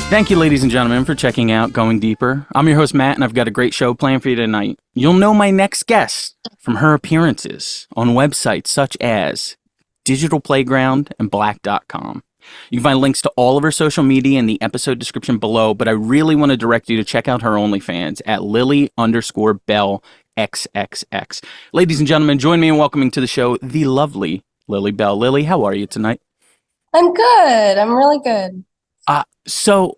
Thank you, ladies and gentlemen, for checking out Going Deeper. I'm your host, Matt, and I've got a great show planned for you tonight. You'll know my next guest from her appearances on websites such as Digital Playground and Black.com. You can find links to all of her social media in the episode description below, but I really want to direct you to check out her OnlyFans at Lilly_Bell XXX. Ladies and gentlemen, join me in welcoming to the show the lovely Lilly Bell. Lilly, how are you tonight? I'm good. I'm really good. So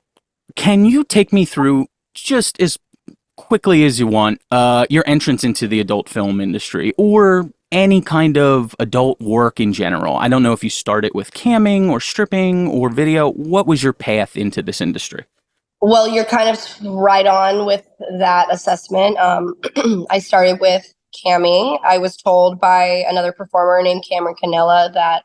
can you take me through, just as quickly as you want, your entrance into the adult film industry or any kind of adult work in general? I don't know if you started with camming or stripping or video. What was your path into this industry? Well, you're kind of right on with that assessment. I started with camming. I was told by another performer named Cameron Canella that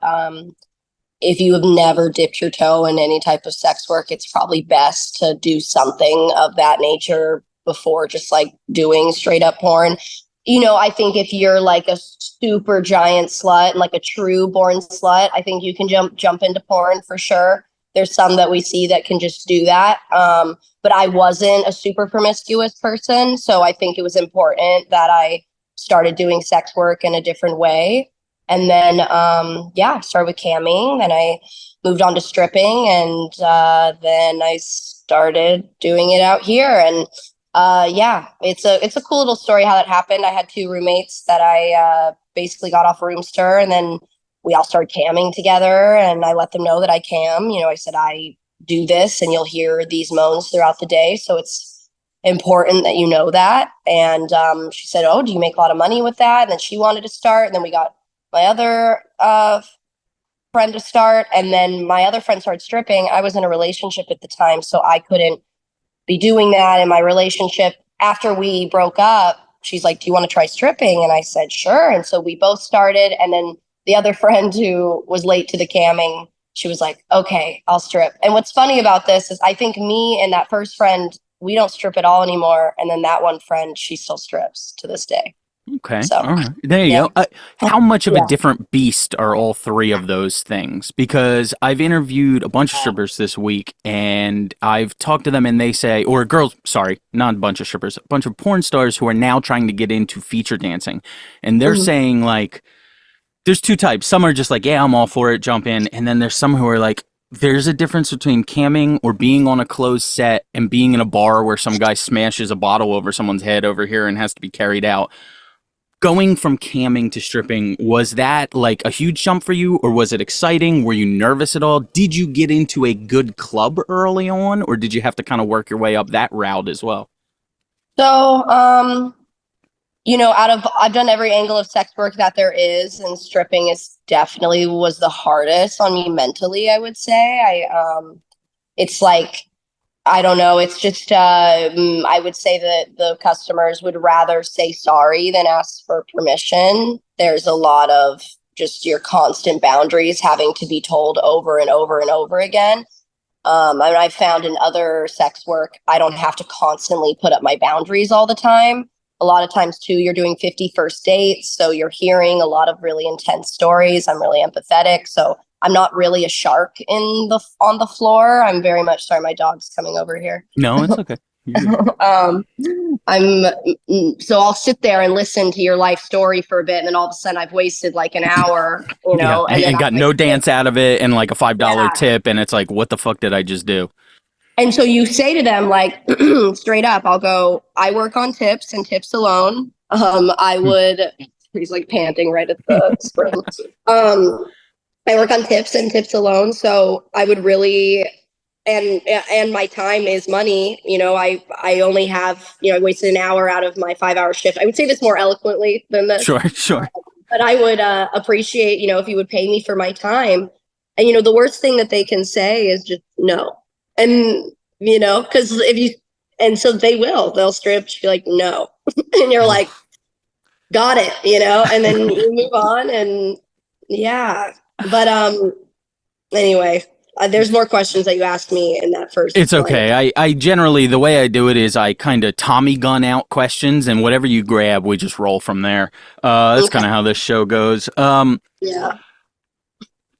if you have never dipped your toe in any type of sex work, it's probably best to do something of that nature before just like doing straight up porn. You know, I think if you're like a super giant slut, like a true born slut, I think you can jump into porn for sure. There's some that we see that can just do that. But I wasn't a super promiscuous person. So I think it was important that I started doing sex work in a different way. And then, started with camming. Then I moved on to stripping, and then I started doing it out here. And it's a cool little story how that happened. I had two roommates that I basically got off Roomster, and then we all started camming together. And I let them know that I cam. You know, I said I do this, and you'll hear these moans throughout the day, so it's important that you know that. And she said, "Oh, do you make a lot of money with that?" And then she wanted to start, and then we got my other friend to start, and then my other friend started stripping. I was in a relationship at the time, so I couldn't be doing that in my relationship. After we broke up, she's like, "Do you want to try stripping?" And I said, "Sure." And so we both started, and then the other friend who was late to the camming, she was like, "Okay, I'll strip." And what's funny about this is I think me and that first friend, we don't strip at all anymore, and then that one friend, she still strips to this day. Okay. So, all right. There you go. How much of a different beast are all three of those things? Because I've interviewed a bunch of strippers this week, and I've talked to them, and they say, or girls, sorry, not a bunch of strippers, a bunch of porn stars who are now trying to get into feature dancing. And they're saying, like, there's two types. Some are just like, yeah, I'm all for it, jump in. And then there's some who are like, there's a difference between camming or being on a closed set and being in a bar where some guy smashes a bottle over someone's head over here and has to be carried out. Going from camming to stripping, was that like a huge jump for you, or was it exciting? Were you nervous at all? Did you get into a good club early on, or did you have to kind of work your way up that route as well? So, I've done every angle of sex work that there is, and stripping is definitely was the hardest on me mentally, I would say. It's like, I don't know. It's just, I would say that the customers would rather say sorry than ask for permission. There's a lot of just your constant boundaries having to be told over and over and over again. I've found in other sex work, I don't have to constantly put up my boundaries all the time. A lot of times, too, you're doing 50 first dates. So you're hearing a lot of really intense stories. I'm really empathetic. So I'm not really a shark on the floor. I'm very much sorry. My dog's coming over here. No, it's okay. So I'll sit there and listen to your life story for a bit, and then all of a sudden I've wasted like an hour, and got no dance out of it, and like a $5 tip, and it's like, what the fuck did I just do? And so you say to them, like, straight up, I'll go, I work on tips and tips alone. He's like panting right at the spring. I work on tips and tips alone. So I would really, and my time is money. You know, I only have, I wasted an hour out of my 5-hour shift. I would say this more eloquently than this. Sure. But I would appreciate, if you would pay me for my time. And, the worst thing that they can say is just no. And, because so they'll strip, be like, no. And you're like, got it, and then you move on, and yeah. But anyway, there's more questions that you asked me in that first. It's okay. I generally, the way I do it is I kind of Tommy gun out questions, and whatever you grab, we just roll from there. That's kind of how this show goes.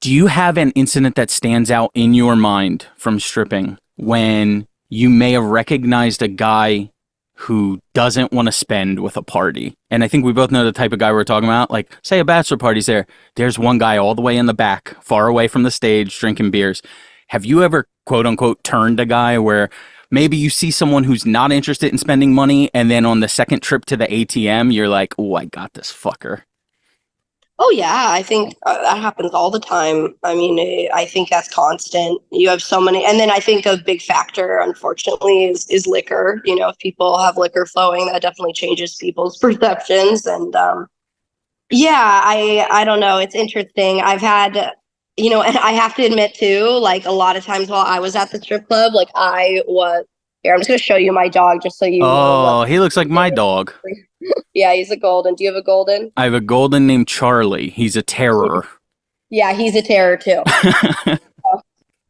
Do you have an incident that stands out in your mind from stripping when you may have recognized a guy who doesn't want to spend with a party. And I think we both know the type of guy we're talking about. Like, say a bachelor party's there. There's one guy all the way in the back, far away from the stage, drinking beers. Have you ever, quote unquote, turned a guy where maybe you see someone who's not interested in spending money, and then on the second trip to the ATM, you're like, oh, I got this fucker? Oh yeah, I think that happens all the time. I mean, I think that's constant. You have so many, and then I think a big factor, unfortunately, is liquor. You know, if people have liquor flowing, that definitely changes people's perceptions. And yeah, I don't know. It's interesting. I've had, you know, and I have to admit too, like a lot of times while I was at the strip club, like I was. Here, I'm just gonna show you my dog, just so you know what. Oh, he looks like my dog. Yeah, he's a golden. Do you have a golden? I have a golden named Charlie. He's a terror. Yeah, he's a terror too.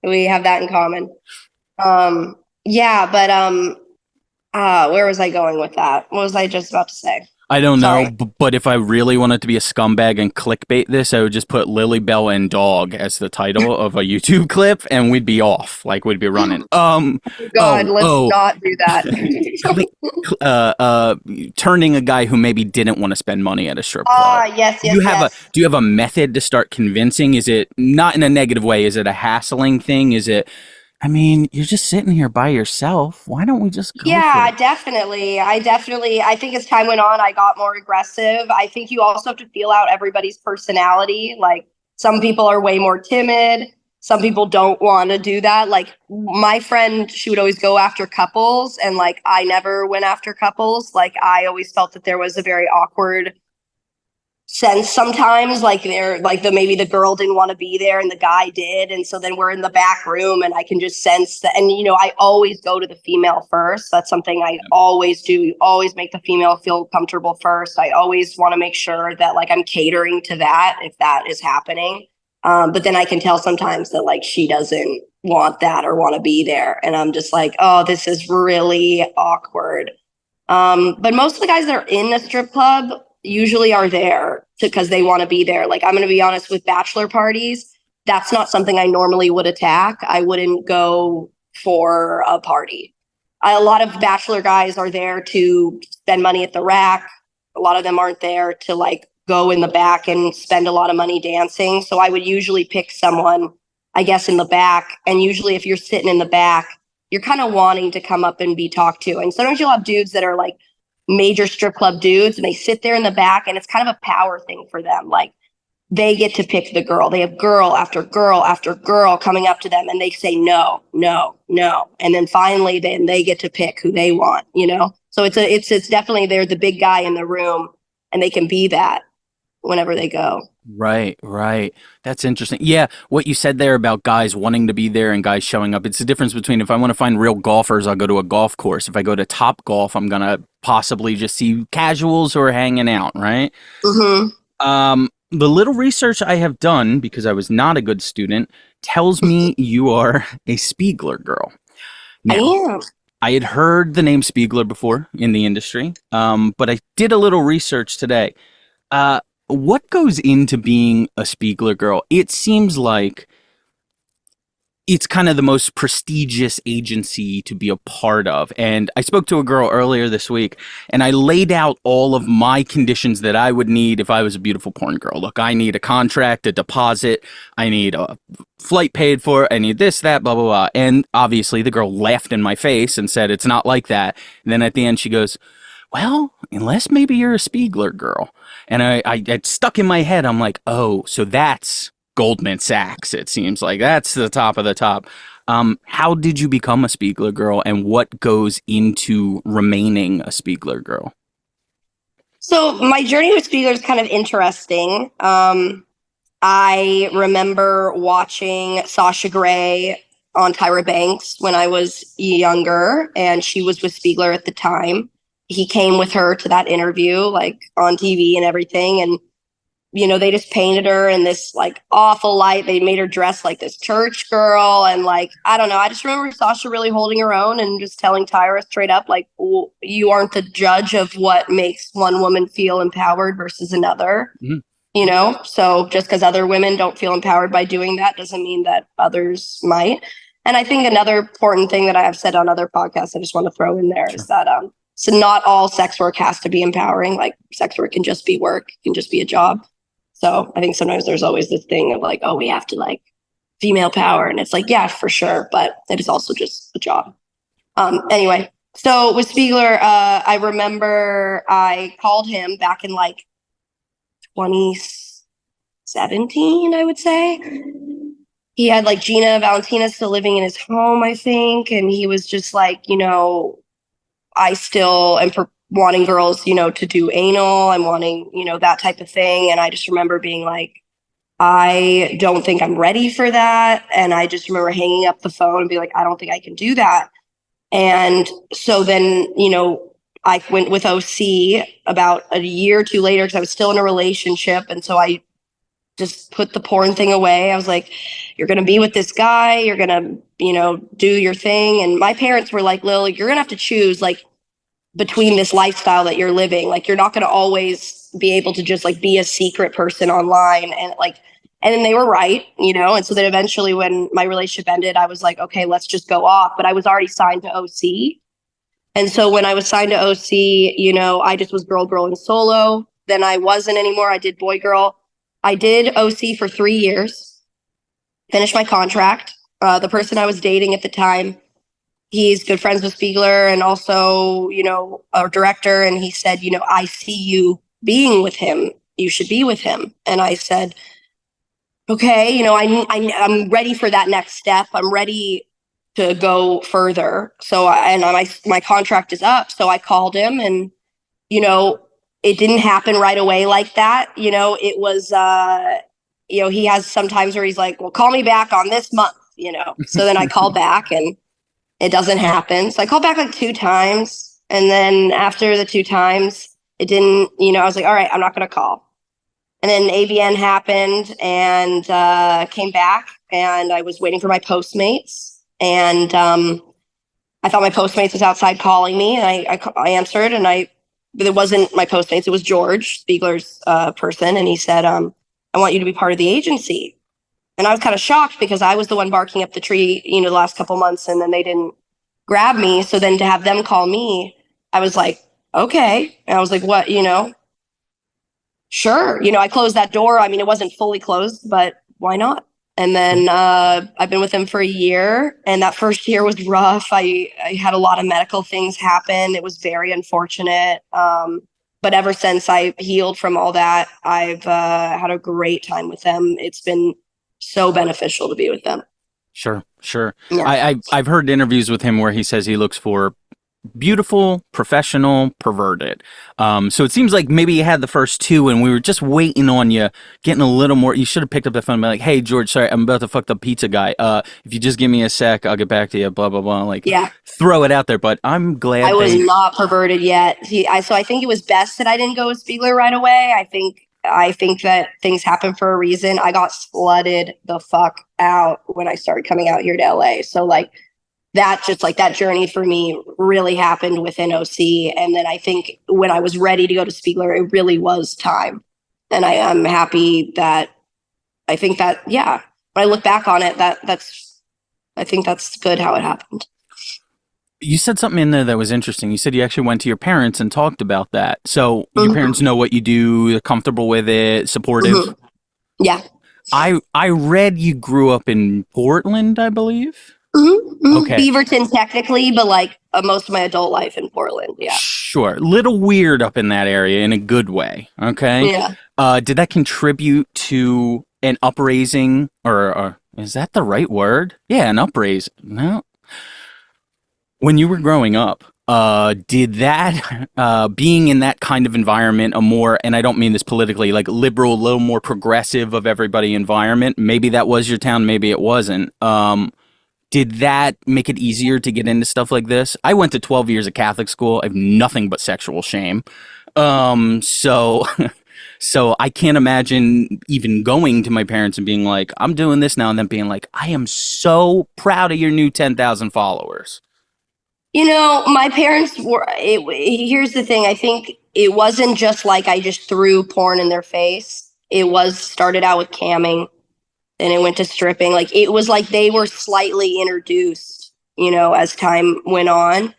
We have that in common. Yeah, but where was I going with that? What was I just about to say? I don't know, Sorry. but if I really wanted to be a scumbag and clickbait this, I would just put Lilly Bell and Dog as the title of a YouTube clip, and we'd be off, like we'd be running. God, let's not do that. Turning a guy who maybe didn't want to spend money at a strip club. Yes, Do you have yes. do you have a method to start convincing? Is it not in a negative way? Is it a hassling thing? Is it? I mean, you're just sitting here by yourself. Why don't we just go for Yeah, it? definitely. I think as time went on, I got more aggressive. I think you also have to feel out everybody's personality. Like some people are way more timid. Some people don't want to do that. Like my friend, she would always go after couples, and like I never went after couples. Like I always felt that there was a very awkward sense sometimes, like they're like maybe the girl didn't want to be there and the guy did, and so then we're in the back room and I can just sense that. And you know, I always go to the female first. That's something I always do. You always make the female feel comfortable first. I always want to make sure that like I'm catering to that if that is happening. But then I can tell sometimes that like she doesn't want that or want to be there, and I'm just like, oh, this is really awkward. But most of the guys that are in the strip club usually are there because they want to be there. Like I'm going to be honest, with bachelor parties, that's not something I normally would attack. I wouldn't go for a party. A lot of bachelor guys are there to spend money at the rack. A lot of them aren't there to like go in the back and spend a lot of money dancing. So I would usually pick someone, I guess, in the back. And usually if you're sitting in the back, you're kind of wanting to come up and be talked to. And sometimes you'll have dudes that are like major strip club dudes and they sit there in the back and it's kind of a power thing for them. Like they get to pick the girl. They have girl after girl after girl coming up to them and they say no, no, no. And then finally then they get to pick who they want, you know? So it's definitely they're the big guy in the room and they can be that whenever they go. Right, right. That's interesting. Yeah, what you said there about guys wanting to be there and guys showing up. It's the difference between if I want to find real golfers, I'll go to a golf course. If I go to Top Golf, I'm gonna possibly just see casuals who are hanging out, right? Mm-hmm. The little research I have done, because I was not a good student, tells me you are a Spiegler girl. I Now, am. I had heard the name Spiegler before in the industry, but I did a little research today. Uh, what goes into being a Spiegler girl? It seems like it's kind of the most prestigious agency to be a part of. And I spoke to a girl earlier this week and I laid out all of my conditions that I would need if I was a beautiful porn girl. Look, I need a contract, a deposit, I need a flight paid for, I need this, that, blah, blah, blah. And obviously the girl laughed in my face and said, it's not like that. And then at the end she goes, well, unless maybe you're a Spiegler girl. And I it stuck in my head. I'm like, oh, so that's Goldman Sachs. It seems like that's the top of the top. How did you become a Spiegler girl, and what goes into remaining a Spiegler girl? So my journey with Spiegler is kind of interesting. I remember watching Sasha Grey on Tyra Banks when I was younger, and she was with Spiegler at the time. He came with her to that interview, like on TV and everything. And, you know, they just painted her in this like awful light. They made her dress like this church girl. And like, I don't know. I just remember Sasha really holding her own and just telling Tyra straight up, like, you aren't the judge of what makes one woman feel empowered versus another. Mhm. You know, so just because other women don't feel empowered by doing that doesn't mean that others might. And I think another important thing that I have said on other podcasts, I just want to throw in there is Sure. that so not all sex work has to be empowering. Like sex work can just be work, can just be a job. So I think sometimes there's always this thing of like, oh, we have to like female power. And it's like, yeah, for sure. But it is also just a job. Anyway, so with Spiegler, I remember I called him back in like 2017, I would say. He had like Gina Valentina still living in his home, I think. And he was just like, I still am wanting girls, to do anal. I'm wanting, that type of thing. And I just remember being like, I don't think I'm ready for that. And I just remember hanging up the phone and be like, I don't think I can do that. And so then, I went with OC about a year or two later because I was still in a relationship. And so I just put the porn thing away. I was like, you're going to be with this guy. You're going to, do your thing. And my parents were like, Lily, you're going to have to choose like between this lifestyle that you're living. Like, you're not going to always be able to just like be a secret person online. And then they were right, And so then eventually when my relationship ended, I was like, okay, let's just go off. But I was already signed to OC. And so when I was signed to OC, I just was girl, and solo. Then I wasn't anymore. I did boy, girl. I did OC for 3 years, finished my contract. The person I was dating at the time, he's good friends with Spiegler and also, our director. And he said, I see you being with him. You should be with him. And I said, okay, I'm ready for that next step. I'm ready to go further. So, my contract is up. So I called him and, it didn't happen right away like that. It was, he has some times where he's like, well, call me back on this month, So then I call back and it doesn't happen. So I called back like 2 times. And then after the 2 times, it didn't, I was like, all right, I'm not going to call. And then AVN happened and came back and I was waiting for my Postmates. And I thought my Postmates was outside calling me. And I answered and but it wasn't my Postmates. It was George, Spiegler's person. And he said, I want you to be part of the agency. And I was kind of shocked because I was the one barking up the tree, the last couple months, and then they didn't grab me. So then to have them call me, I was like, okay. And I was like, what, sure. I closed that door. I mean, it wasn't fully closed, but why not? And then I've been with him for a year. And that first year was rough. I had a lot of medical things happen. It was very unfortunate. But ever since I healed from all that, I've had a great time with them. It's been so beneficial to be with them. Sure, sure. Yeah. I've heard interviews with him where he says he looks for beautiful, professional, perverted. So it seems like maybe you had the first two and we were just waiting on you getting a little more. You should have picked up the phone and been like, hey, George, sorry, I'm about to fuck the pizza guy. If you just give me a sec, I'll get back to you, blah, blah, blah. Like, Yeah. throw it out there. But I'm glad I was not perverted yet. So I think it was best that I didn't go with Spiegler right away. I think that things happen for a reason. I got flooded the fuck out when I started coming out here to LA. So like, that just like that journey for me really happened within OC. And then I think when I was ready to go to Spiegler, it really was time. And I'm happy that I think that, yeah, when I look back on it, I think that's good how it happened. You said something in there that was interesting. You said you actually went to your parents and talked about that. So your parents know what you do, they're comfortable with it, supportive. Yeah. I read you grew up in Portland, I believe. Okay. Beaverton technically, but like most of my adult life in Portland. Yeah. Sure. Little weird up in that area in a good way. Okay. Yeah. Did that contribute to an upraising or is that the right word? Yeah, an upraise. No. When you were growing up, did that being in that kind of environment a more, and I don't mean this politically, like liberal, a little more progressive of everybody environment, maybe that was your town, maybe it wasn't. Did that make it easier to get into stuff like this? I went to 12 years of Catholic school. I have nothing but sexual shame. So so I can't imagine even going to my parents and being like, I'm doing this now, and then being like, I am so proud of your new 10,000 followers. My parents here's the thing. I think it wasn't just like I just threw porn in their face. It was started out with camming. and it went to stripping. Like it was like they were slightly introduced, as time went on.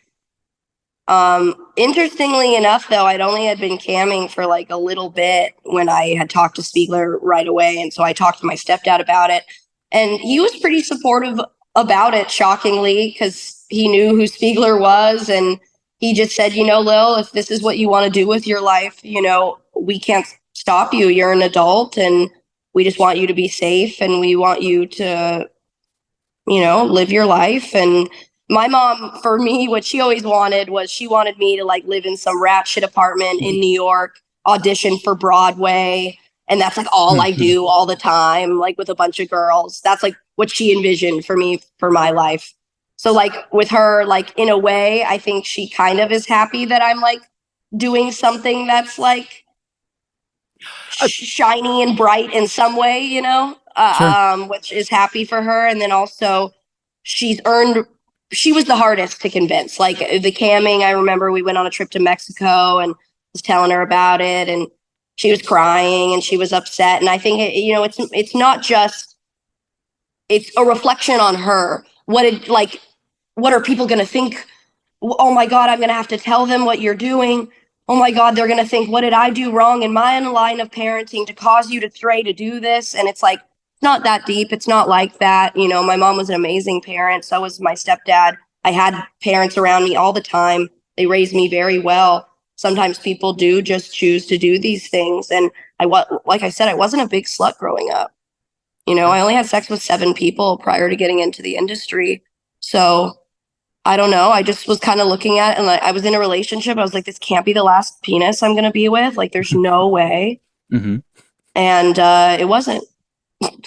Interestingly enough, though, I'd only had been camming for like a little bit when I had talked to Spiegler right away. And so I talked to my stepdad about it, and he was pretty supportive about it, shockingly, because he knew who Spiegler was. And he just said, Lil, if this is what you want to do with your life, we can't stop you. You're an adult, and we just want you to be safe, and we want you to, live your life. And my mom, for me, what she always wanted was she wanted me to like live in some rat shit apartment in New York, audition for Broadway. And that's like all I do all the time, like with a bunch of girls. That's like what she envisioned for me, for my life. So like with her, like in a way, I think she kind of is happy that I'm like doing something that's like shiny and bright in some way, Sure. which is happy for her. And then also she was the hardest to convince. Like the camming, I remember we went on a trip to Mexico and was telling her about it, and she was crying and she was upset. And I think it's not just, it's a reflection on her. What are people going to think? Oh my God, I'm going to have to tell them what you're doing. Oh my God, they're going to think, what did I do wrong in my line of parenting to cause you to stray to do this? And it's like, not that deep. It's not like that. My mom was an amazing parent. So was my stepdad. I had parents around me all the time. They raised me very well. Sometimes people do just choose to do these things. And like I said, I wasn't a big slut growing up. I only had sex with 7 people prior to getting into the industry. So I don't know. I just was kind of looking at it, and I was in a relationship. I was like, this can't be the last penis I'm going to be with. Like, there's no way. Mm-hmm. And it wasn't.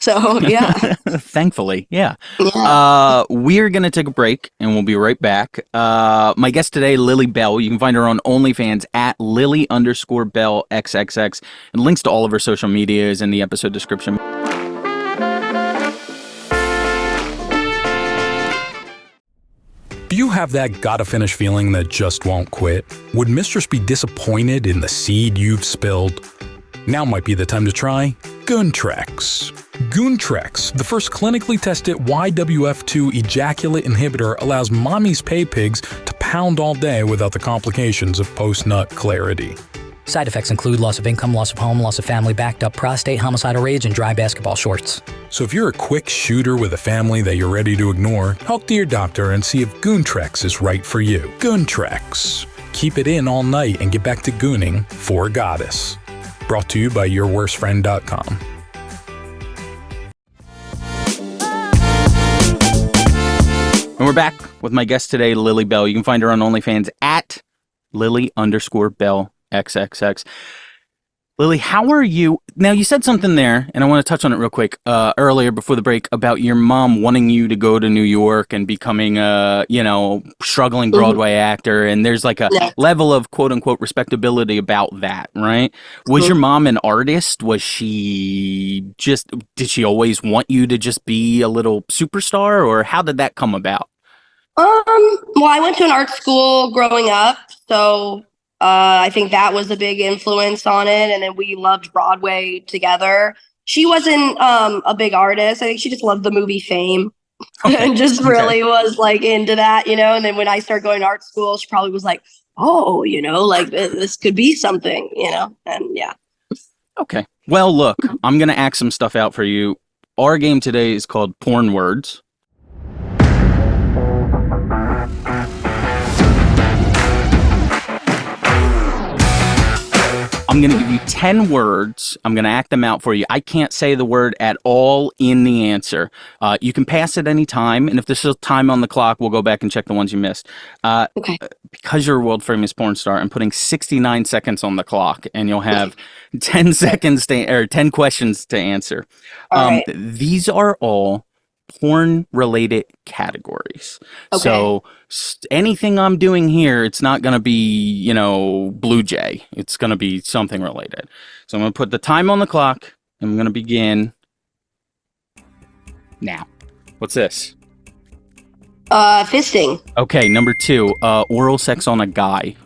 So, yeah. Thankfully, yeah. Yeah. We're going to take a break, and we'll be right back. My guest today, Lilly Bell. You can find her on OnlyFans at Lilly_Bell XXX. And links to all of her social media is in the episode description. Do you have that gotta finish feeling that just won't quit? Would Mistress be disappointed in the seed you've spilled? Now might be the time to try Guntrax. Guntrax, the first clinically tested YWF2 ejaculate inhibitor, allows mommy's pay pigs to pound all day without the complications of post-nut clarity. Side effects include loss of income, loss of home, loss of family, backed up prostate, homicidal rage, and dry basketball shorts. So if you're a quick shooter with a family that you're ready to ignore, talk to your doctor and see if Guntrax is right for you. Guntrax. Keep it in all night and get back to gooning for a goddess. Brought to you by YourWorstFriend.com. And we're back with my guest today, Lilly Bell. You can find her on OnlyFans at Lilly_Bell XXX. Lilly, how are you? Now, you said something there, and I want to touch on it real quick, earlier before the break, about your mom wanting you to go to New York and becoming a, struggling Broadway actor. And there's like a level of quote unquote respectability about that, right? Was your mom an artist? Was she did she always want you to just be a little superstar, or how did that come about? Well, I went to an art school growing up, so I think that was a big influence on it. And then we loved Broadway together. She wasn't a big artist. I think she just loved the movie Fame and just really was like into that, And then when I started going to art school, she probably was like, oh, like this could be something, and yeah. Okay. Well, look, I'm going to ask some stuff out for you. Our game today is called Porn Words. I'm going to give you 10 words. I'm going to act them out for you. I can't say the word at all in the answer. You can pass at any time, and if there's still time on the clock, we'll go back and check the ones you missed. Okay. Because you're a world-famous porn star, I'm putting 69 seconds on the clock, and you'll have 10 seconds or 10 questions to answer. Right. These are all porn-related categories. Okay. So anything I'm doing here, it's not going to be, Blue Jay. It's going to be something related. So I'm going to put the time on the clock. And I'm going to begin now. What's this? Fisting. Okay, number 2, oral sex on a guy.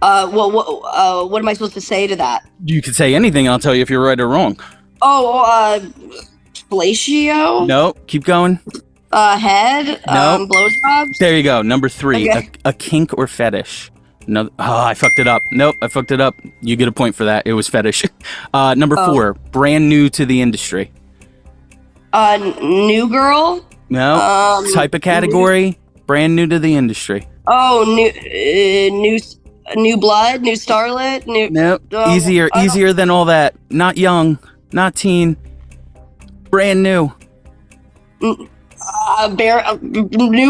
What am I supposed to say to that? You could say anything. I'll tell you if you're right or wrong. Oh, fellatio? No, keep going. Head? No. Blowjobs? There you go. Number 3, Okay. a kink or fetish. No, I fucked it up. Nope, I fucked it up. You get a point for that. It was fetish. Number Oh. 4, brand new to the industry. New girl? No, type of category, brand new to the industry. New blood, new starlet, new. Nope, easier than all that. Not young, not teen, brand new. New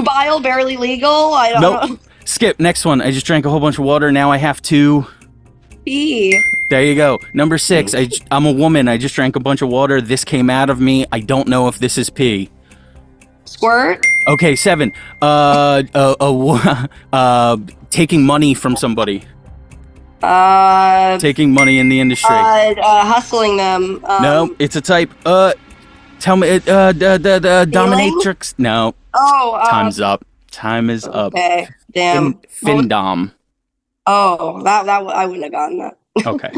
bile, barely legal. I don't Nope. know. Skip. Next one. I just drank a whole bunch of water. Now I have to. Pee. There you go. Number 6. I'm a woman. I just drank a bunch of water. This came out of me. I don't know if this is pee. Squirt. Okay, 7. Taking money from somebody. Taking money in the industry. Hustling them. No, it's a type. Tell me. Dominatrix. No. Oh. Time's up. Time is up. Okay. Damn. Findom. Oh, that I wouldn't have gotten that. Okay.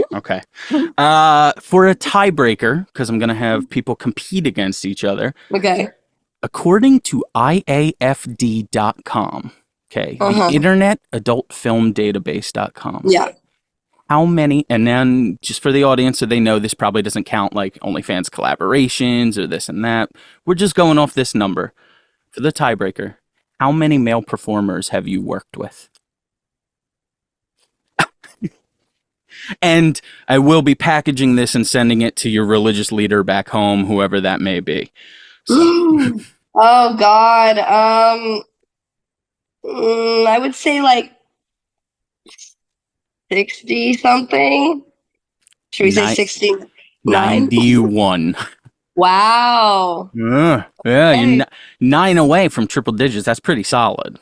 For a tiebreaker, because I'm gonna have people compete against each other. Okay. According to IAFD.com, okay, the Internet Adult Film Database.com. Yeah. How many, and then just for the audience so they know this probably doesn't count like OnlyFans collaborations or this and that. We're just going off this number. For the tiebreaker, how many male performers have you worked with? And I will be packaging this and sending it to your religious leader back home, whoever that may be. So. Oh God. I would say like 60 something. Should we say 69? 91. Wow. Yeah, you're 9 away from triple digits. That's pretty solid.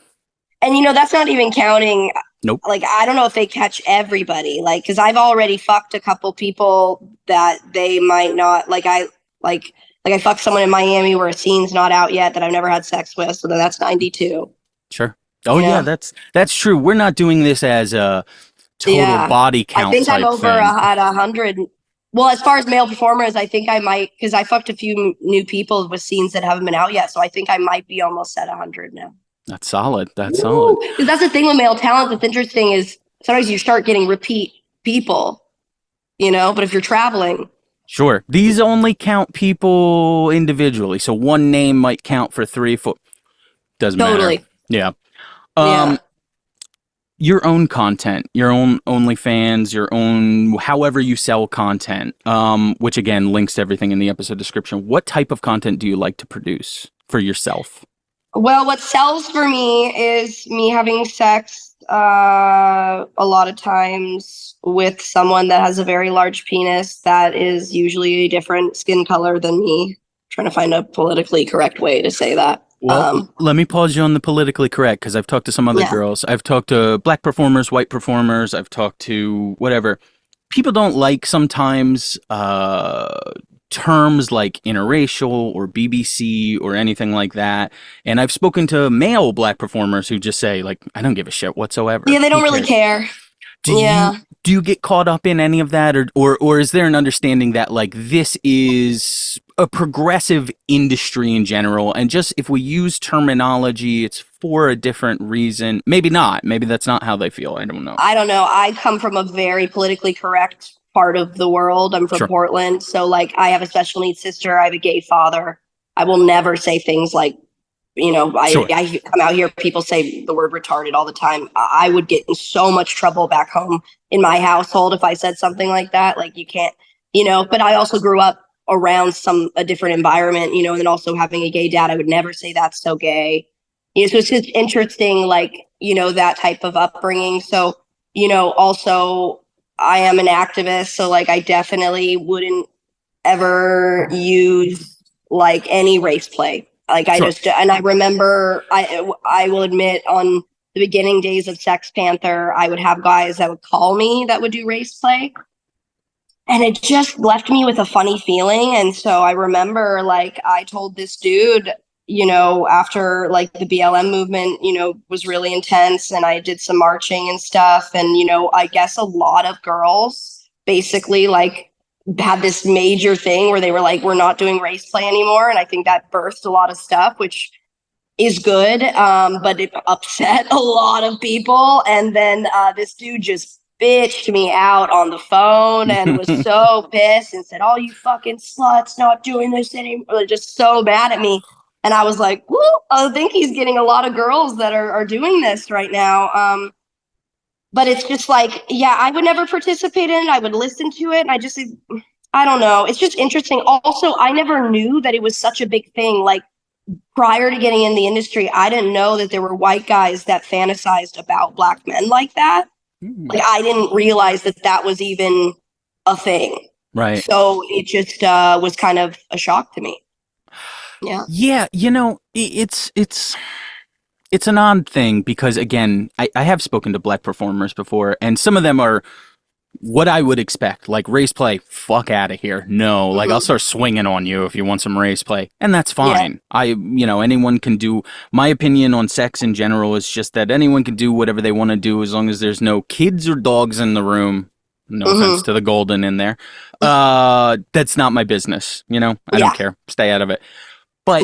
And that's not even counting. Nope. Like, I don't know if they catch everybody. Like, because I've already fucked a couple people that they might not like. I fucked someone in Miami where a scene's not out yet that I've never had sex with. So then that's 92. Sure. Oh yeah, that's true. We're not doing this as a total body count. I think I'm over thing. At 100. Well, as far as male performers, I think I might, because I fucked a few new people with scenes that haven't been out yet. So I think I might be almost at 100 now. That's solid. That's solid. Because that's the thing with male talent that's interesting is sometimes you start getting repeat people, but if you're traveling. Sure. These only count people individually. So one name might count for 3, 4. Doesn't matter. Yeah. Your own content, your own OnlyFans, your own, however you sell content, which again, links to everything in the episode description. What type of content do you like to produce for yourself? Well, what sells for me is me having sex a lot of times with someone that has a very large penis that is usually a different skin color than me. I'm trying to find a politically correct way to say that. Well, let me pause you on the politically correct, because I've talked to some other girls. I've talked to black performers, white performers. I've talked to whatever. People don't like sometimes terms like interracial or BBC or anything like that. And I've spoken to male black performers who just say, like, I don't give a shit whatsoever. Yeah, they don't really care. Do you get caught up in any of that, or is there an understanding that like this is a progressive industry in general, and just if we use terminology, it's for a different reason? Maybe not. Maybe that's not how they feel. I don't know. I come from a very politically correct part of the world. I'm from Portland, so like I have a special needs sister. I have a gay father. I will never say things like, I come out here, people say the word retarded all the time. I would get in so much trouble back home in my household if I said something like that. Like, you can't, but I also grew up around a different environment, and then also having a gay dad, I would never say that's so gay. So it's just interesting, like, that type of upbringing. So, also I am an activist. So like, I definitely wouldn't ever use like any race play. Like and I remember, I will admit, on the beginning days of Sex Panther, I would have guys that would call me that would do race play. And it just left me with a funny feeling. And so I remember, like, I told this dude, after like the BLM movement, was really intense, and I did some marching and stuff. And, I guess a lot of girls basically like had this major thing where they were like, we're not doing race play anymore. And I think that birthed a lot of stuff, which is good, but it upset a lot of people. And then this dude just bitched me out on the phone and was so pissed and said, "Oh, you fucking sluts, not doing this anymore." Just so mad at me. And I was like, well, I think he's getting a lot of girls that are doing this right now. But it's just like, yeah, I would never participate in it. I would listen to it. And I don't know. It's just interesting. Also, I never knew that it was such a big thing. Like, prior to getting in the industry, I didn't know that there were white guys that fantasized about black men like that. Like, I didn't realize that that was even a thing. Right. So it just was kind of a shock to me. Yeah. Yeah, it's an odd thing because, again, I have spoken to black performers before, and some of them are what I would expect, like race play, fuck out of here. No, like I'll start swinging on you if you want some race play, and that's fine. Yeah. Anyone can do. My opinion on sex in general is just that anyone can do whatever they want to do as long as there's no kids or dogs in the room. No offense to the golden in there. That's not my business. I don't care. Stay out of it. But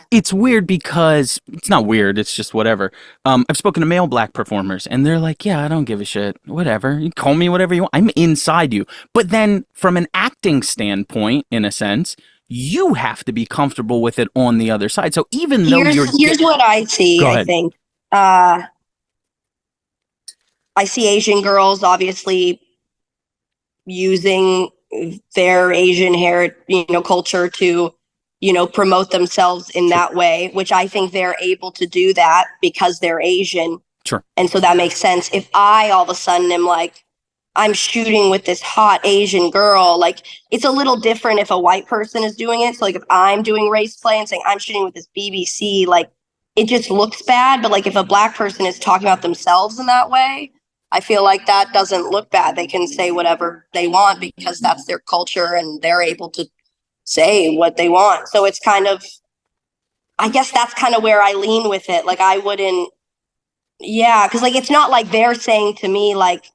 it's weird because it's not weird. It's just whatever. I've spoken to male black performers and they're like, yeah, I don't give a shit. Whatever. You call me whatever you want. I'm inside you. But then from an acting standpoint, in a sense, you have to be comfortable with it on the other side. So even though here's what I see, I think. I see Asian girls obviously using their Asian culture to promote themselves in that way, which I think they're able to do that because they're Asian. Sure. And so that makes sense. If I all of a sudden am like, I'm shooting with this hot Asian girl, like, it's a little different if a white person is doing it. So like if I'm doing race play and saying I'm shooting with this BBC, like, it just looks bad. But like if a black person is talking about themselves in that way, I feel like that doesn't look bad. They can say whatever they want because that's their culture and they're able to say what they want. So it's kind of, I guess that's kind of where I lean with it. Like, I wouldn't, because like it's not like they're saying to me like,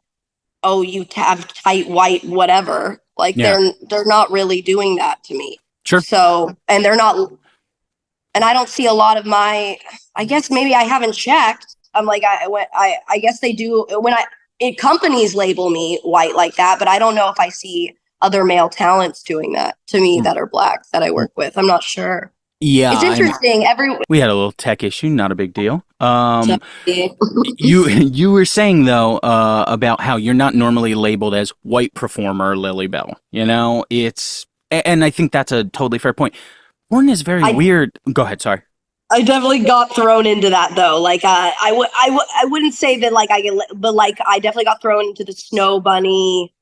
oh, you have tight white whatever. Like they're not really doing that to me. Sure. So, and they're not, and I don't see a lot of I guess maybe I haven't checked. I'm like, I guess they do companies label me white like that, but I don't know if I see other male talents doing that to me that are black that I work with. I'm not sure. Yeah, it's interesting. We had a little tech issue, not a big deal. You were saying though about how you're not normally labeled as white performer, Lilly Bell. And I think that's a totally fair point. Orin is very weird. Go ahead. Sorry. I definitely got thrown into that though. Like I wouldn't say that like but like I definitely got thrown into the snow bunny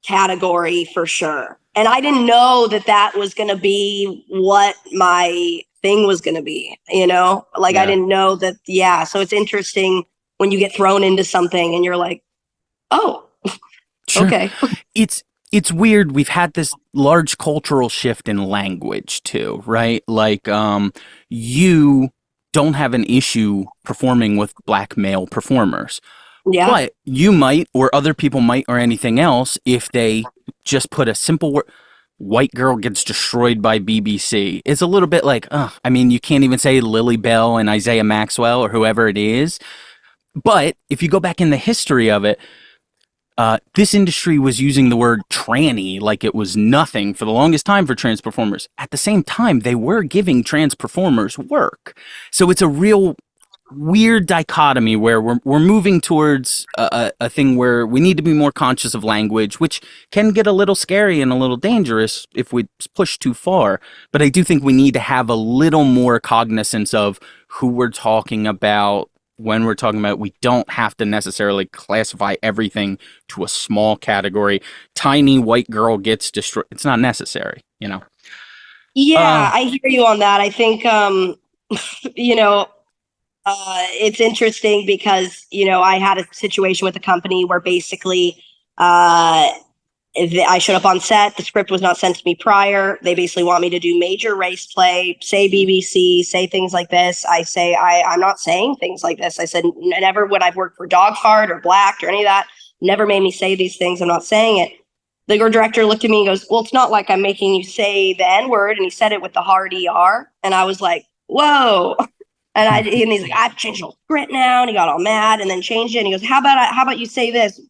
category for sure. And I didn't know that was going to be what my thing was going to be, like I didn't know that. Yeah. So it's interesting when you get thrown into something and you're like, oh, sure. Okay. It's weird. We've had this large cultural shift in language too, right? Like, you don't have an issue performing with black male performers. Yeah. But you might, or other people might, or anything else, if they just put a simple word, white girl gets destroyed by BBC. It's a little bit like, I mean, you can't even say Lilly Bell and Isaiah Maxwell or whoever it is. But if you go back in the history of it, this industry was using the word tranny like it was nothing for the longest time for trans performers. At the same time, they were giving trans performers work. So it's a real weird dichotomy where we're moving towards a thing where we need to be more conscious of language, which can get a little scary and a little dangerous if we push too far. But I do think we need to have a little more cognizance of who we're talking about when we're talking about. We don't have to necessarily classify everything to a small category. Tiny white girl gets destroyed. It's not necessary, Yeah, I hear you on that. I think, it's interesting because, I had a situation with a company where basically I showed up on set. The script was not sent to me prior. They basically want me to do major race play, say BBC, say things like this. I say, I'm not saying things like this. I said, never when I've worked for Dog Fart or Blacked or any of that, never made me say these things. I'm not saying it. The director looked at me and goes, well, it's not like I'm making you say the N-word. And he said it with the hard ER. And I was like, whoa. And he's like, I've changed the script now. And he got all mad and then changed it. And he goes, how about you say this?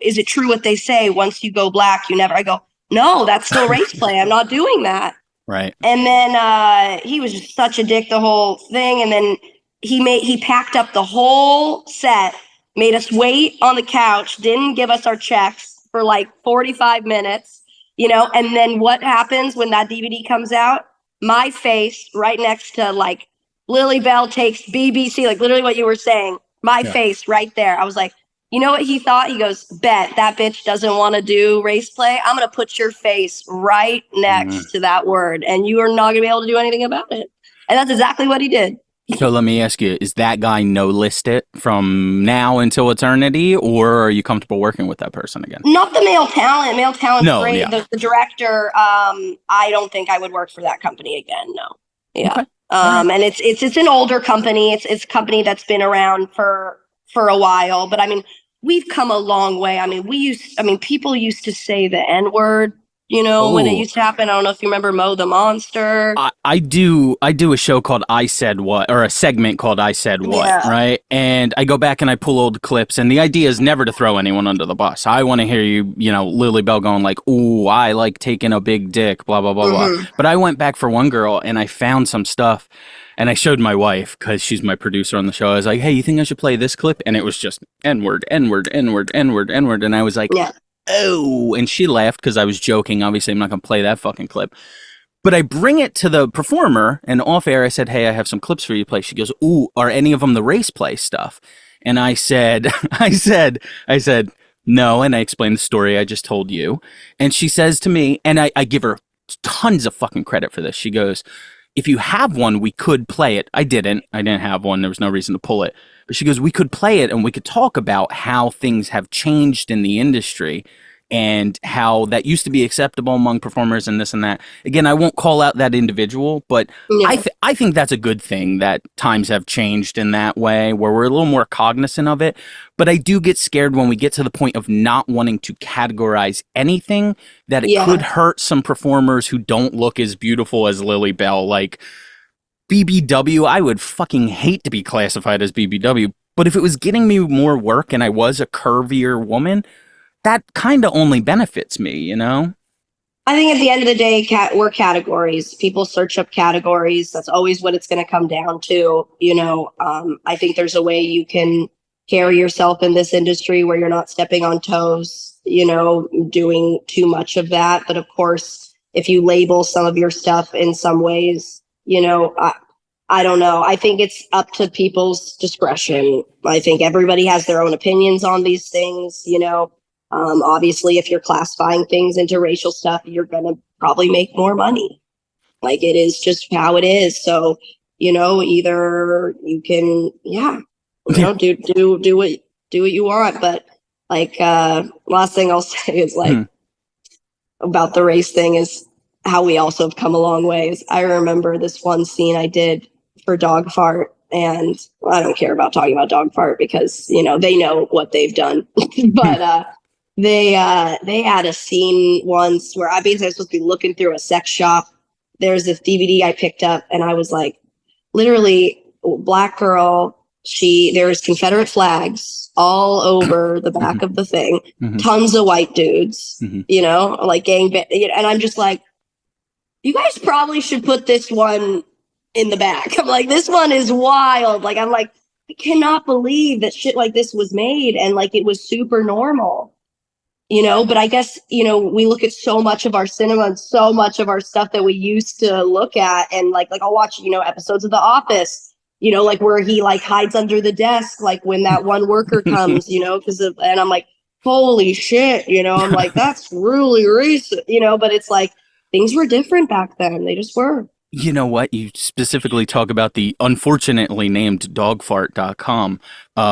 Is it true what they say? Once you go black, you never. I go, no, that's still race play. I'm not doing that. Right. And then he was just such a dick the whole thing. And then he packed up the whole set, made us wait on the couch, didn't give us our checks for like 45 minutes, and then what happens when that DVD comes out? My face right next to like Lilly Bell takes BBC, like literally what you were saying, my face right there. I was like, you know what he thought? He goes, bet that bitch doesn't want to do race play. I'm going to put your face right next to that word and you are not going to be able to do anything about it. And that's exactly what he did. So let me ask you, is that guy no-list it from now until eternity, or are you comfortable working with that person again? Not the male talent. Male talent's great. Yeah. The director, I don't think I would work for that company again. No. Yeah. Okay. And it's an older company. It's a company that's been around for a while. But I mean, we've come a long way. I mean, people used to say the N-word. When it used to happen. I don't know if you remember Mo the Monster. I do a show called I Said What, or a segment called I Said What, right? And I go back and I pull old clips, and the idea is never to throw anyone under the bus. I want to hear you, Lilly Bell going like, ooh, I like taking a big dick, blah, blah, blah, blah. But I went back for one girl, and I found some stuff, and I showed my wife, because she's my producer on the show. I was like, hey, you think I should play this clip? And it was just N-word, N-word, N-word, N-word, N-word. And I was like, oh, and she laughed because I was joking. Obviously, I'm not going to play that fucking clip. But I bring it to the performer, and off air, I said, hey, I have some clips for you to play. She goes, ooh, are any of them the race play stuff? And I said, no. And I explained the story I just told you. And she says to me, and I give her tons of fucking credit for this. She goes, if you have one, we could play it. I didn't have one. There was no reason to pull it. But she goes, we could play it and we could talk about how things have changed in the industry and how that used to be acceptable among performers and this and that. Again, I won't call out that individual, but I think that's a good thing that times have changed in that way where we're a little more cognizant of it. But I do get scared when we get to the point of not wanting to categorize anything that it could hurt some performers who don't look as beautiful as Lilly Bell. Like BBW, I would fucking hate to be classified as BBW, but if it was getting me more work and I was a curvier woman, that kind of only benefits me, I think at the end of the day, we're categories. People search up categories. That's always what it's going to come down to. I think there's a way you can carry yourself in this industry where you're not stepping on toes, doing too much of that. But of course, if you label some of your stuff in some ways, I don't know. I think it's up to people's discretion. I think everybody has their own opinions on these things, Obviously, if you're classifying things into racial stuff, you're going to probably make more money. Like it is just how it is. So, either you can, do what you want. But like, last thing I'll say is like about the race thing is how we also have come a long ways. I remember this one scene I did for Dog Fart. And I don't care about talking about Dog Fart because, they know what they've done. But, they had a scene once where I basically was supposed to be looking through a sex shop. There's this DVD I picked up and I was like, literally black girl. There's Confederate flags all over the back of the thing, tons of white dudes, like and I'm just like, you guys probably should put this one in the back. I'm like, this one is wild. Like, I'm like, I cannot believe that shit like this was made and like it was super normal. But I guess, we look at so much of our cinema and so much of our stuff that we used to look at. And like I'll watch, episodes of The Office, like where he like hides under the desk, like when that one worker comes, and I'm like, holy shit, I'm like, that's really recent, but it's like things were different back then. They just were. You know what? You specifically talk about the unfortunately named dogfart.com,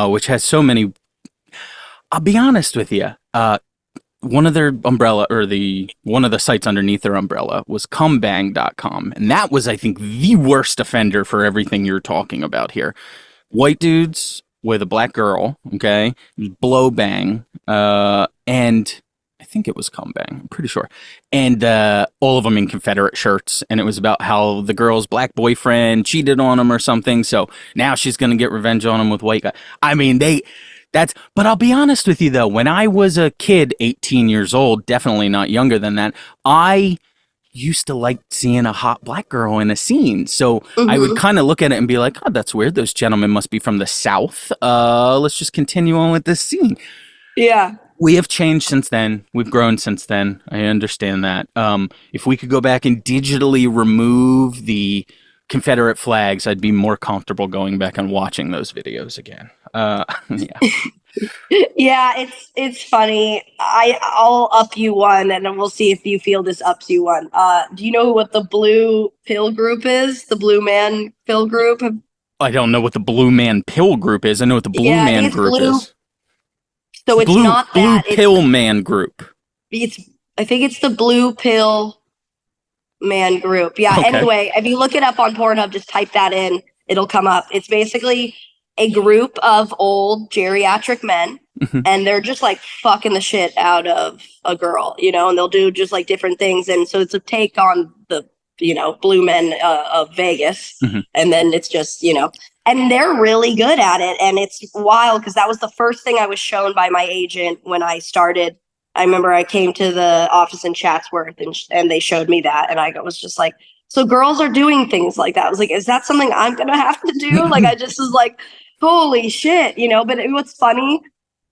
which has so many. I'll be honest with you. One of their umbrella or one of the sites underneath their umbrella was cumbang.com. And that was, I think, the worst offender for everything you're talking about here. White dudes with a black girl, okay? Blow bang. And I think it was Come Bang. I'm pretty sure. And all of them in Confederate shirts. And it was about how the girl's black boyfriend cheated on him or something. So now she's going to get revenge on him with white guy. I mean, but I'll be honest with you though, when I was a kid, 18 years old, definitely not younger than that, I used to like seeing a hot black girl in a scene. So I would kind of look at it and be like, oh, that's weird. Those gentlemen must be from the South. Let's just continue on with this scene. Yeah. We have changed since then. We've grown since then. I understand that. If we could go back and digitally remove the Confederate flags, I'd be more comfortable going back and watching those videos again. Yeah. Yeah, it's funny. I'll up you one, and then we'll see if you feel this ups you one. Do you know what the blue pill group is? The blue man pill group? I don't know what the Blue Man Pill group is. I know what the Blue Man group is. So it's not that. Blue Pill Man group. I think it's the blue pill man group. Yeah. Okay. Anyway, if you look it up on Pornhub, just type that in. It'll come up. It's basically a group of old geriatric men, and they're just like fucking the shit out of a girl, and they'll do just like different things. And so it's a take on the, blue men of Vegas. And then it's just, and they're really good at it. And it's wild because that was the first thing I was shown by my agent when I started. I remember I came to the office in Chatsworth and they showed me that. And I was just like, so girls are doing things like that. I was like, is that something I'm going to have to do? Like, I just was like, holy shit, but what's funny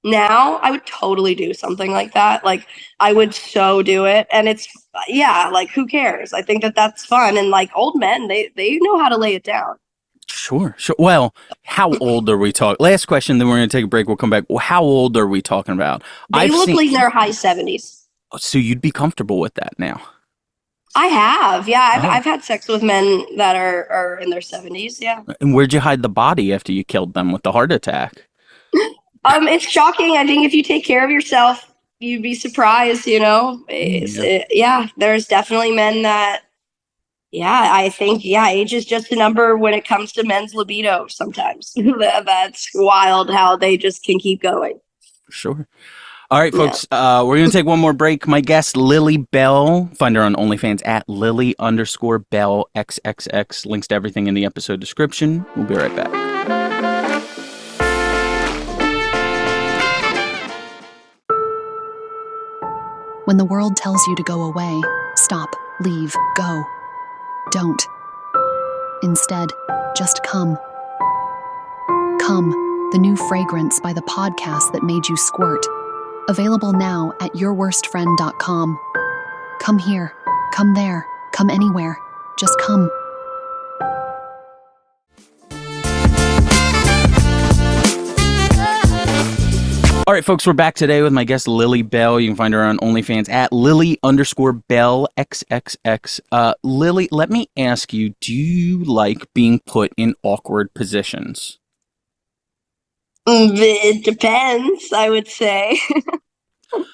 now, I would totally do something like that. Like, I would so do it. And it's, like, who cares? I think that's fun. And like old men, they know how to lay it down. Sure. Well, how old are we talking? Last question, then we're going to take a break. We'll come back. Well, how old are we talking about? They look like they're high 70s. So you'd be comfortable with that now? I have. Yeah. I've had sex with men that are in their 70s. Yeah. And where'd you hide the body after you killed them with the heart attack? It's shocking. I think if you take care of yourself, you'd be surprised, there's definitely men that, I think, age is just a number when it comes to men's libido sometimes. That's wild how they just can keep going. Sure. All right, folks, we're going to take one more break. My guest, Lilly Bell. Find her on OnlyFans at Lilly_Bell XXX. Links to everything in the episode description. We'll be right back. When the world tells you to go away, stop, leave, go. Don't. Instead, just come. Come, the new fragrance by the podcast that made you squirt. Available now at yourworstfriend.com. Come here, come there, come anywhere. Just come. All right, folks, we're back today with my guest, Lilly Bell. You can find her on OnlyFans at Lilly_Bell XXX. Lilly, let me ask you, do you like being put in awkward positions? It depends, I would say.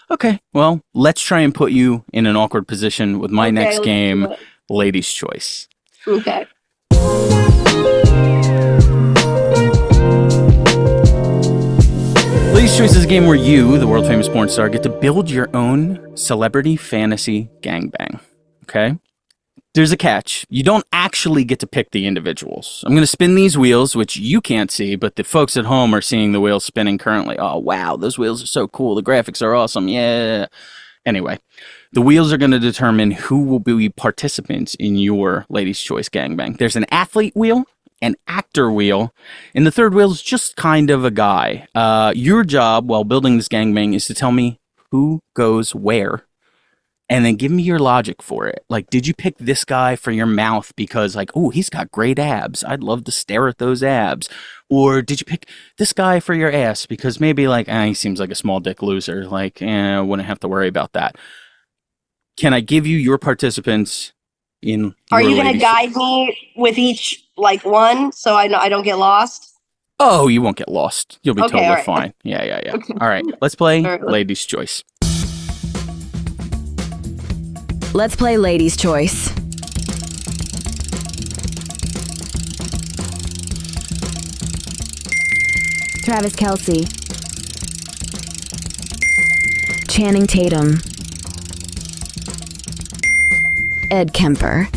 Okay, well, let's try and put you in an awkward position with my next game, Ladies' Choice. Okay. Ladies' Choice is a game where you, the world-famous porn star, get to build your own celebrity fantasy gangbang. Okay? There's a catch. You don't actually get to pick the individuals. I'm going to spin these wheels, which you can't see, but the folks at home are seeing the wheels spinning currently. Oh, wow, those wheels are so cool. The graphics are awesome. Yeah. Anyway, the wheels are going to determine who will be participants in your Ladies' Choice gangbang. There's an athlete wheel, an actor wheel, and the third wheel is just kind of a guy. Your job while building this gangbang is to tell me who goes where. And then give me your logic for it. Like, did you pick this guy for your mouth because, like, oh, he's got great abs. I'd love to stare at those abs. Or did you pick this guy for your ass because maybe, like, he seems like a small dick loser. Like, I wouldn't have to worry about that. Can I give you your participants in Are you going to guide me with each, like, one so I don't get lost? Oh, you won't get lost. You'll be totally right. fine. Yeah. Okay. All right, let's play Ladies' Choice. Let's play Ladies' Choice. Travis Kelce, Channing Tatum, Ed Kemper.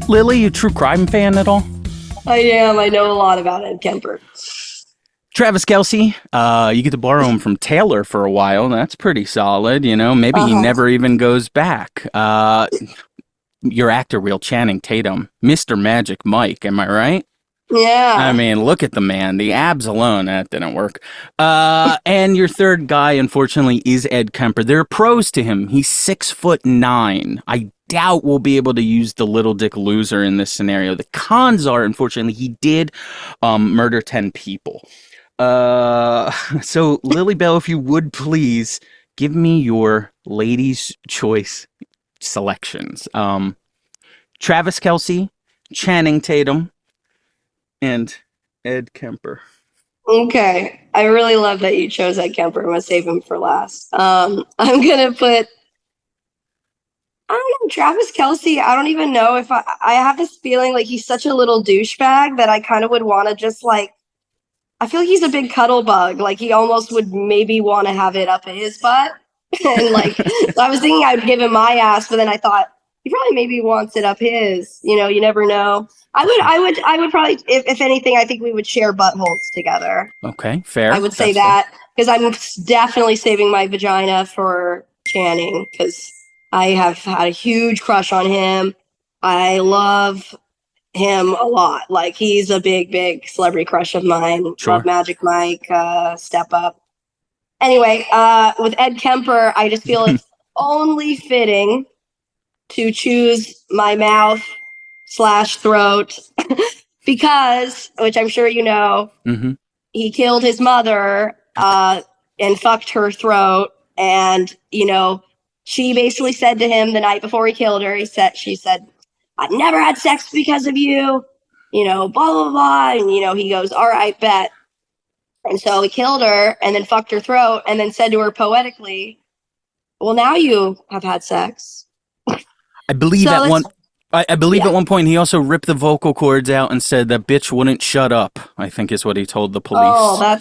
Lily, you true crime fan at all? I am. I know a lot about Ed Kemper. Travis Kelce, you get to borrow him from Taylor for a while. That's pretty solid, you know. Maybe he never even goes back. Your actor, Will Channing Tatum, Mr. Magic Mike, am I right? Yeah. I mean, look at the man. The abs alone, that didn't work. And your third guy, unfortunately, is Ed Kemper. There are pros to him. He's 6'9". I doubt we'll be able to use the little dick loser in this scenario. The cons are, unfortunately, he did murder 10 people. So, Lilly Bell, if you would please give me your ladies' choice selections. Travis Kelce, Channing Tatum, and Ed Kemper. Okay. I really love that you chose Ed Kemper. I'm going to save him for last. I'm going to put, I don't know, Travis Kelce. I don't even know if I have this feeling like he's such a little douchebag that I kind of would want to just like, I feel like he's a big cuddle bug. Like he almost would maybe want to have it up in his butt. And like, so I was thinking I'd give him my ass, but then I thought he probably maybe wants it up his, you know, you never know. I would probably, if anything, I think we would share buttholes together. Okay, fair. I would say that because I'm definitely saving my vagina for Channing because I have had a huge crush on him. I love him a lot. Like he's a big celebrity crush of mine. Sure. Love Magic Mike, Step Up. Anyway, with Ed Kemper, I just feel it's only fitting to choose my mouth/throat because, which I'm sure you know, he killed his mother and fucked her throat. And, you know, she basically said to him the night before he killed her, she said, "I've never had sex because of you, you know, blah, blah, blah." And, you know, he goes, "All right, bet." And so he killed her and then fucked her throat and then said to her poetically, "Well, now you have had sex." I believe at one point he also ripped the vocal cords out and said that bitch wouldn't shut up, I think is what he told the police. Oh,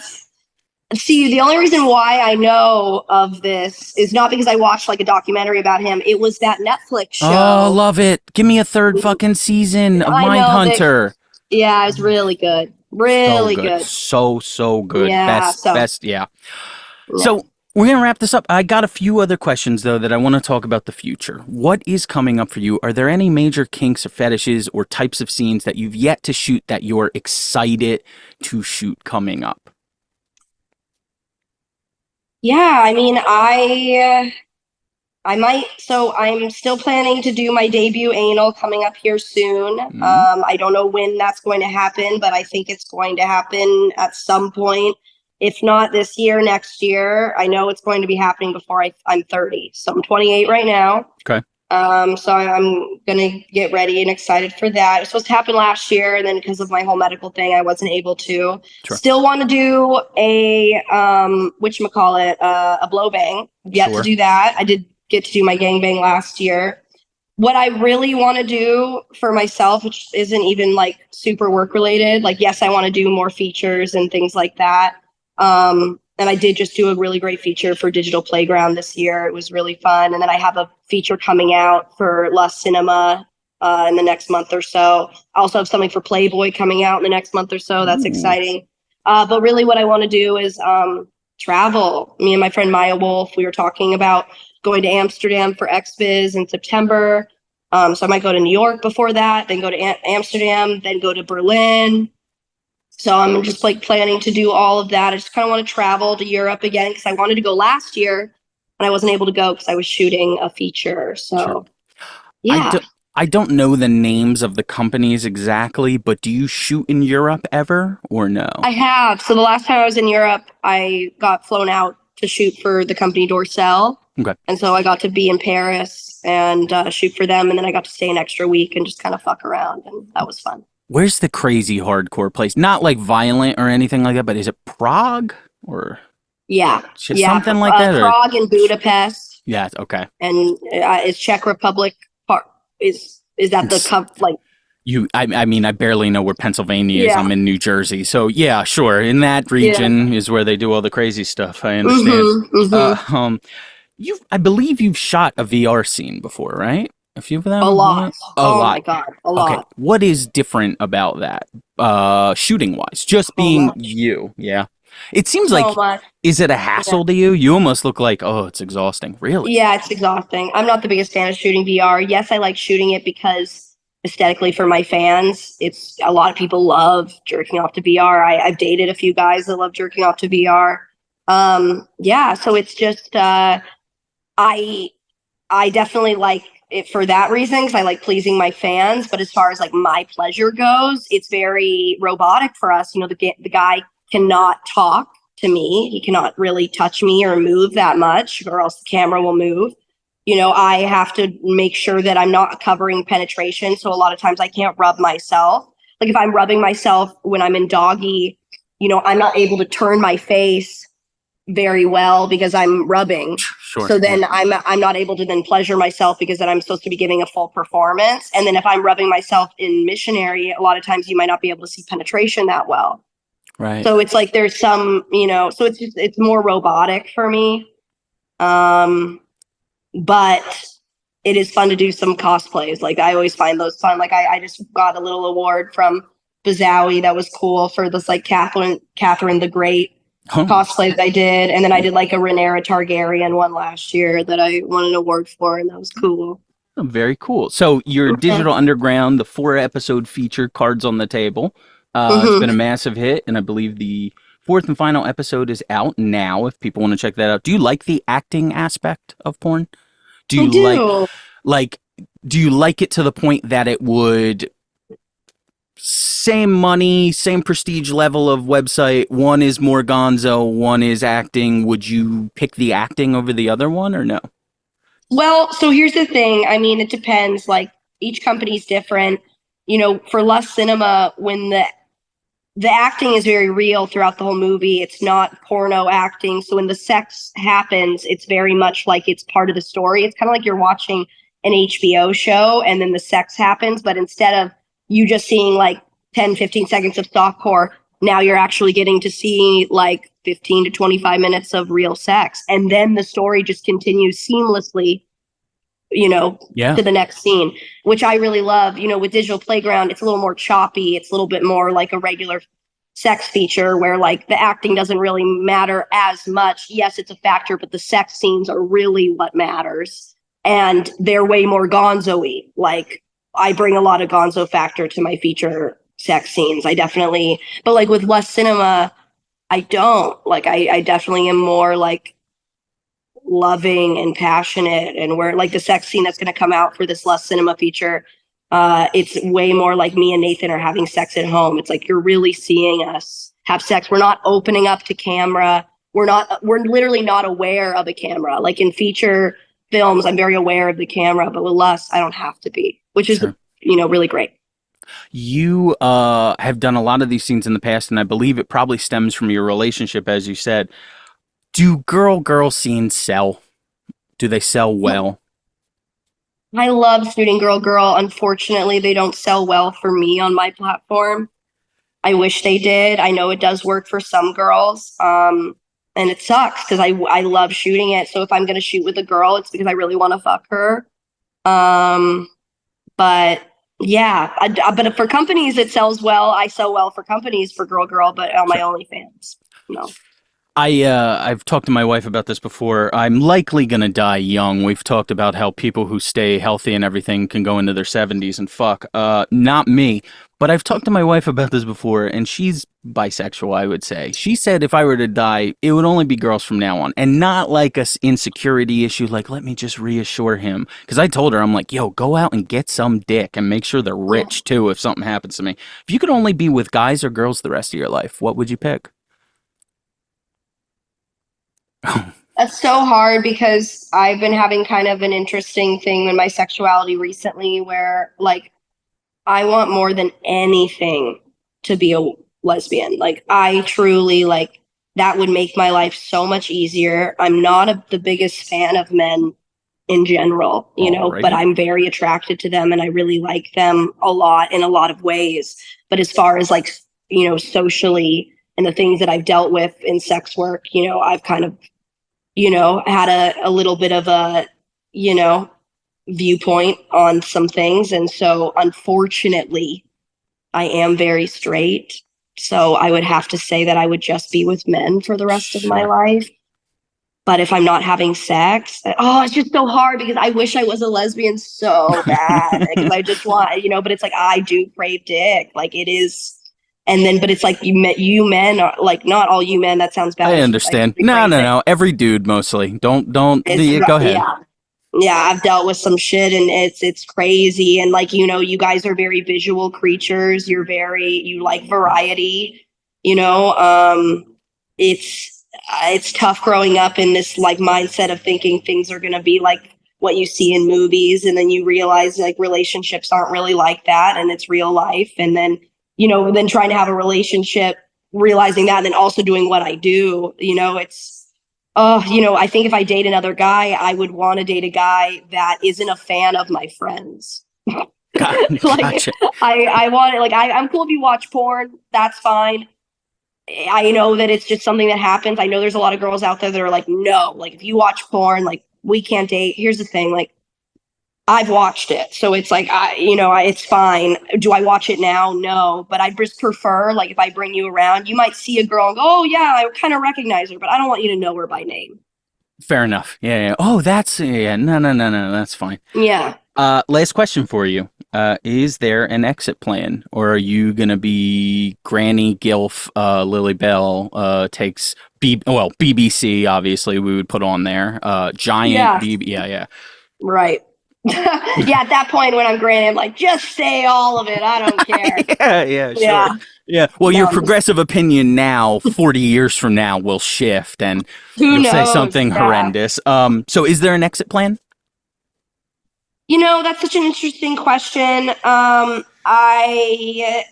see, the only reason why I know of this is not because I watched like a documentary about him. It was that Netflix show. Oh, love it. Give me a third fucking season of Mindhunter. Yeah, it's really good. Really good. So good. Yeah, best. Yeah. So we're going to wrap this up. I got a few other questions, though, that I want to talk about the future. What is coming up for you? Are there any major kinks or fetishes or types of scenes that you've yet to shoot that you're excited to shoot coming up? Yeah, I mean, I might, so I'm still planning to do my debut anal coming up here soon. I don't know when that's going to happen, but I think it's going to happen at some point. If not this year, next year. I know it's going to be happening before I'm 30. So I'm 28 right now. Okay. So I'm going to get ready and excited for that. It was supposed to happen last year, and then because of my whole medical thing, I wasn't able to. Sure. Still want to do a, whatchamacallit, a blow bang. Yet to do that. I did get to do my gangbang last year. What I really want to do for myself, which isn't even like super work related, like, yes, I want to do more features and things like that. And I did just do a really great feature for Digital Playground this year. It was really fun. And then I have a feature coming out for La Cinema in the next month or so. I also have something for Playboy coming out in the next month or so. That's exciting. But really what I want to do is travel. Me and my friend Maya Wolf, we were talking about going to Amsterdam for XBiz in September. So I might go to New York before that, then go to Amsterdam, then go to Berlin. So I'm just like planning to do all of that. I just kind of want to travel to Europe again because I wanted to go last year and I wasn't able to go because I was shooting a feature. So, yeah. I don't know the names of the companies exactly, but do you shoot in Europe ever or no? I have. So the last time I was in Europe, I got flown out to shoot for the company Dorsel. Okay. And so I got to be in Paris and shoot for them. And then I got to stay an extra week and just kind of fuck around. And that was fun. Where's the crazy hardcore place? Not like violent or anything like that, but is it Prague or? Yeah. Something like that? Prague and Budapest. Yeah. Okay. And is Czech Republic part? Is that the cup? Like I mean, I barely know where Pennsylvania is. I'm in New Jersey. So yeah, sure. In that region is where they do all the crazy stuff. I understand. I believe you've shot a VR scene before, right? A few of them? A lot. A Oh my lot. God, a Okay. lot. What is different about that? Shooting wise, just So being much. you. Yeah. It seems like, So much. is it a Yeah. hassle to you? You almost look like, oh, it's exhausting. Really? Yeah, it's exhausting. I'm not the biggest fan of shooting VR. Yes, I like shooting it because aesthetically for my fans, it's a lot of people love jerking off to VR. I've dated a few guys that love jerking off to VR. Yeah, so it's just I I definitely like it for that reason because I like pleasing my fans. But as far as like my pleasure goes, it's very robotic for us. You know, the guy cannot talk to me. He cannot really touch me or move that much, or else the camera will move. You know, I have to make sure that I'm not covering penetration. So a lot of times I can't rub myself. Like if I'm rubbing myself when I'm in doggy, you know, I'm not able to turn my face very well because I'm rubbing. Sure. So then I'm not able to then pleasure myself because then I'm supposed to be giving a full performance. And then if I'm rubbing myself in missionary, a lot of times you might not be able to see penetration that well. Right. So it's like there's some, you know, so it's more robotic for me. But it is fun to do some cosplays. Like I always find those fun. Like I just got a little award from Bazowie that was cool for this like Catherine the Great cosplays I did. And then I did like a Rhaenyra Targaryen one last year that I won an award for, and that was cool. Oh, very cool. So your Digital Underground, the 4-episode feature, Cards on the Table, it's been a massive hit, and I believe the fourth and final episode is out now if people want to check that out. Do you like the acting aspect of porn? Do I you do. like do you like it to the point that it would same money, same prestige level of website, one is more gonzo, one is acting, would you pick the acting over the other one or no? Well, so here's the thing. I mean, it depends. Like each company's different. You know, for Lust Cinema, when the acting is very real throughout the whole movie. It's not porno acting. So when the sex happens, it's very much like it's part of the story. It's kind of like you're watching an HBO show and then the sex happens. But instead of you just seeing like 10, 15 seconds of softcore, now you're actually getting to see like 15 to 25 minutes of real sex. And then the story just continues seamlessly, you know, Yeah. to the next scene, which I really love. You know, with Digital Playground, it's a little more choppy. It's a little bit more like a regular sex feature where like the acting doesn't really matter as much. Yes, it's a factor, but the sex scenes are really what matters. And they're way more gonzo-y. Like I bring a lot of gonzo factor to my feature sex scenes. I definitely, but like with Lust Cinema, I don't. Like I definitely am more like loving and passionate, and where like the sex scene that's going to come out for this Lust Cinema feature, it's way more like me and Nathan are having sex at home. It's like you're really seeing us have sex. We're not opening up to camera. We're literally not aware of a camera. Like in feature films, I'm very aware of the camera, but with Lust, I don't have to be, which is, you know, really great. You have done a lot of these scenes in the past, and I believe it probably stems from your relationship, as you said. Do girl scenes sell? Do they sell well? I love shooting girl. Unfortunately, they don't sell well for me on my platform. I wish they did. I know it does work for some girls. And it sucks because I love shooting it. So if I'm going to shoot with a girl, it's because I really want to fuck her. But yeah, but for companies, it sells well. I sell well for companies for girl, but on my OnlyFans, no. I've talked to my wife about this before. I'm likely gonna die young. We've talked about how people who stay healthy and everything can go into their 70s and fuck. Not me. But I've talked to my wife about this before, and she's bisexual, I would say. She said if I were to die, it would only be girls from now on, and not like a insecurity issue, like let me just reassure him. Because I told her, I'm like, yo, go out and get some dick and make sure they're rich too if something happens to me. If you could only be with guys or girls the rest of your life, what would you pick? That's so hard because I've been having kind of an interesting thing in my sexuality recently where like I want more than anything to be a lesbian. Like I truly like that would make my life so much easier. I'm not the biggest fan of men in general, you know, but I'm very attracted to them and I really like them a lot in a lot of ways. But as far as like, you know, socially and the things that I've dealt with in sex work, you know, I've kind of had a little bit of a, viewpoint on some things. And so unfortunately, I am very straight. So I would have to say that I would just be with men for the rest of my Sure. life. But if I'm not having sex, it's just so hard because I wish I was a lesbian so bad because I just want, but it's like I do crave dick. Like it is. And then, but it's like you men are like, not all you men. That sounds bad. I understand. No. Every dude mostly. Don't. Go ahead. Yeah. Yeah, I've dealt with some shit and it's crazy. And like, you guys are very visual creatures. You like variety, it's tough growing up in this like mindset of thinking things are going to be like what you see in movies. And then you realize like relationships aren't really like that and it's real life. And then, then trying to have a relationship, realizing that, and then also doing what I do, I think if I date another guy, I would want to date a guy that isn't a fan of my friends. Gotcha. I want it. Like, I'm cool if you watch porn. That's fine. I know that it's just something that happens. I know there's a lot of girls out there that are like, no, like if you watch porn, like we can't date. Here's the thing. Like, I've watched it. So it's like, it's fine. Do I watch it now? No, but I just prefer, like, if I bring you around, you might see a girl and go, oh yeah, I kind of recognize her, but I don't want you to know her by name. Fair enough. Yeah. Oh, that's no. That's fine. Yeah. Last question for you. Is there an exit plan, or are you gonna be Granny Gilf? Lilly Bell takes BBC. Obviously, we would put on there. Giant Yeah. BB. Yeah. Right. Yeah, at that point when I'm granted, I'm like, just say all of it. I don't care. Yeah. Sure. Yeah. Well, your progressive opinion now, 40 years from now, will shift, and Who you'll say knows? something Yeah. horrendous. So is there an exit plan? That's such an interesting question. I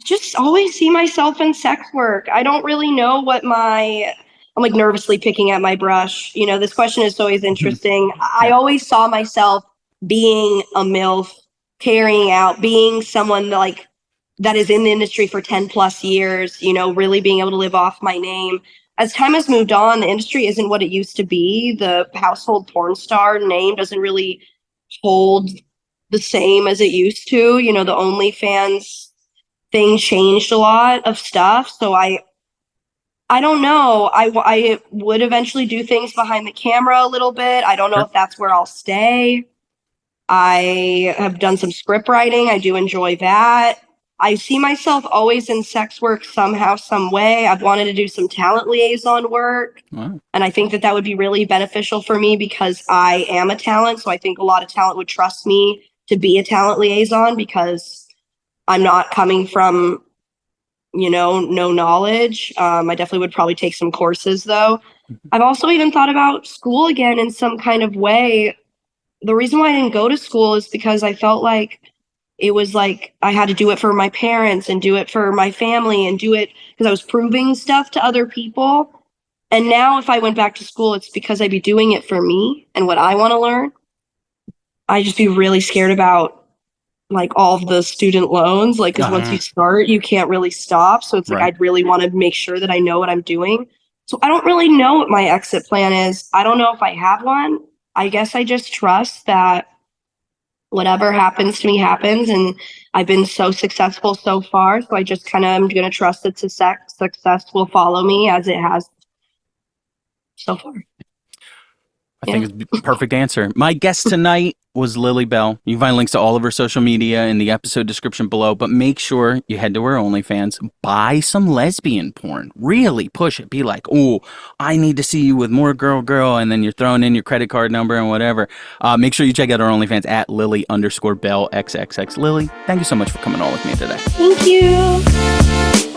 just always see myself in sex work. I don't really know I'm like nervously picking at my brush. This question is always interesting. I always saw myself being a MILF, carrying out, being someone that is in the industry for 10 plus years, really being able to live off my name. As time has moved on, the industry isn't what it used to be. The household porn star name doesn't really hold the same as it used to. The OnlyFans thing changed a lot of stuff. So I don't know. I would eventually do things behind the camera a little bit. I don't know if that's where I'll stay. I have done some script writing. I do enjoy that. I see myself always in sex work somehow, some way. I've wanted to do some talent liaison work. Wow. And I think that that would be really beneficial for me because I am a talent. So I think a lot of talent would trust me to be a talent liaison because I'm not coming from, no knowledge. I definitely would probably take some courses though. I've also even thought about school again in some kind of way. The reason why I didn't go to school is because I felt like it was like I had to do it for my parents and do it for my family and do it because I was proving stuff to other people. And now if I went back to school, it's because I'd be doing it for me and what I want to learn. I just be really scared about like all of the student loans, like, because once you start, you can't really stop. So it's like, I'd really want to make sure that I know what I'm doing. So I don't really know what my exit plan is. I don't know if I have one. I guess I just trust that whatever happens to me happens. And I've been so successful so far. So I just kind of am going to trust that success will follow me as it has so far. I think it's the perfect answer. My guest tonight was Lilly Bell. You can find links to all of her social media in the episode description below, but make sure you head to her OnlyFans, buy some lesbian porn, really push it. Be like, oh, I need to see you with more girl, and then you're throwing in your credit card number and whatever. Make sure you check out her OnlyFans at Lilly_Bell XXX. Lilly, thank you so much for coming on with me today. Thank you.